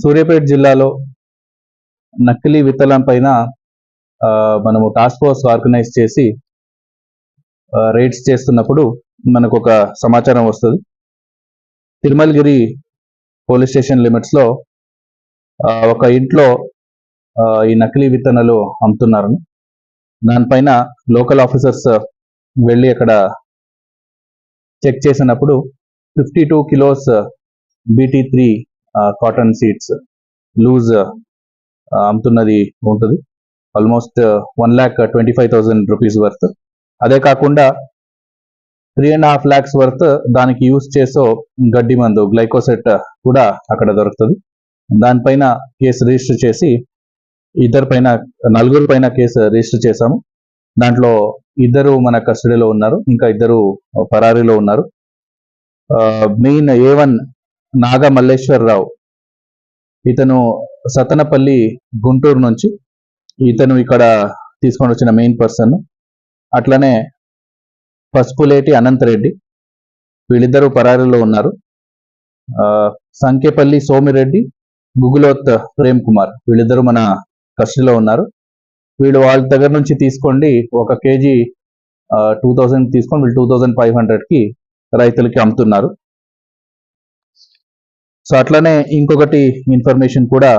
సూర్యాపేట జిల్లాలో నకిలీ విత్తనం పైన మనము టాస్క్ ఫోర్స్ ఆర్గనైజ్ చేసి రైడ్స్ చేస్తున్నప్పుడు మనకు ఒక సమాచారం వస్తుంది. తిరుమలగిరి పోలీస్ స్టేషన్ లిమిట్స్ లో ఒక ఇంట్లో ఈ నకిలీ విత్తనాలు అమ్ముతున్నారని, దానిపైన లోకల్ ఆఫీసర్స్ వెళ్ళి అక్కడ చెక్ చేసినప్పుడు 52 kilos BT3 cotton seeds loose అమ్ముతున్నది ఉంటుంది. Almost 1,25,000 rupees worth. అదే కాకుండా 3.5 lakhs వర్త్ దానికి యూజ్ చేసే గడ్డి మందు గ్లైకోసెట్ కూడా అక్కడ దొరుకుతుంది. దానిపైన కేసు రిజిస్టర్ చేసి నలుగురు పైన కేసు రిజిస్టర్ చేశాము. దాంట్లో 2 మన కస్టడీలో ఉన్నారు, ఇంకా 2 పరారీలో ఉన్నారు. మెయిన్ A1 నాగ మల్లేశ్వరరావు, ఇతను సతనపల్లి గుంటూరు నుంచి, ఇతను ఇక్కడ తీసుకొని వచ్చిన మెయిన్ పర్సన్. అట్లనే పసుపులేటి అనంతరెడ్డి, వీళ్ళిద్దరూ పరారీలో ఉన్నారు. సంఖ్యపల్లి సోమిరెడ్డి, గుగులోత్ ప్రేమ్ కుమార్, వీళ్ళిద్దరూ మన కస్టడీలో ఉన్నారు. వీళ్ళు వాళ్ళ దగ్గర నుంచి తీసుకోండి 1 kg 2,000 తీసుకొని వీళ్ళు 2,500కి రైతులకి అమ్ముతున్నారు. సో అట్లనే ఇంకొకటి ఇన్ఫర్మేషన్ కూడా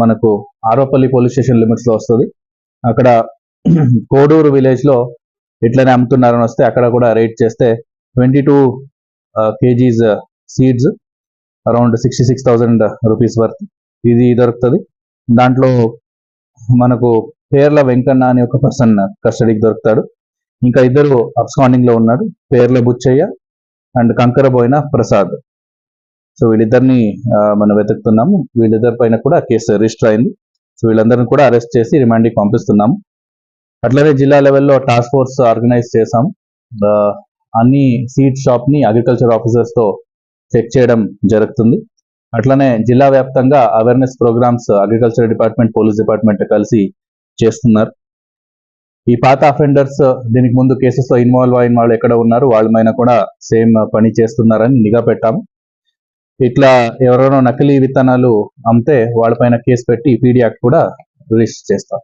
మనకు ఆరోపల్లి పోలీస్ స్టేషన్ లిమిట్స్ లో వస్తుంది. అక్కడ కోడూరు విలేజ్ లో ఇట్లనే అమ్ముతున్నారని వస్తే అక్కడ కూడా రైడ్ చేస్తే 22 kgs seeds around 66,000 rupees worth ఇది దొరుకుతుంది. దాంట్లో మనకు పేర్ల వెంకన్న అనే ఒక పర్సన్ కస్టడీకి దొరుకుతాడు. ఇంకా 2 అబ్స్కాండింగ్ లో ఉన్నాడు, పేర్ల బుచ్చయ్య అండ్ కంకరబోయిన ప్రసాద్. సో వీళ్ళిద్దరిని మనం వెతుకుతున్నాము. వీళ్ళిద్దరి పైన కూడా కేసు రిజిస్టర్ అయింది. సో వీళ్ళందరినీ కూడా అరెస్ట్ చేసి రిమాండ్కి పంపిస్తున్నాము. అట్లనే జిల్లా లెవెల్లో టాస్క్ ఫోర్స్ ఆర్గనైజ్ చేశాము. అన్ని సీడ్ షాప్ ని అగ్రికల్చర్ ఆఫీసర్స్ తో చెక్ చేయడం జరుగుతుంది. అట్లనే జిల్లా వ్యాప్తంగా awareness programmes agriculture department, police department కలిసి చేస్తున్నారు. ఈ పాత అఫెండర్స్ దీనికి ముందు కేసెస్ లో ఇన్వాల్వ్ అయిన వాళ్ళు ఎక్కడ ఉన్నారు, వాళ్ళ పైన కూడా సేమ్ పని చేస్తున్నారని నిఘా పెట్టాము. ఇట్లా ఎవరైనా నకిలీ విత్తనాలు అమ్మితే వాళ్ళపైన కేసు పెట్టి PD యాక్ట్ కూడా రిజిస్టర్ చేస్తాం.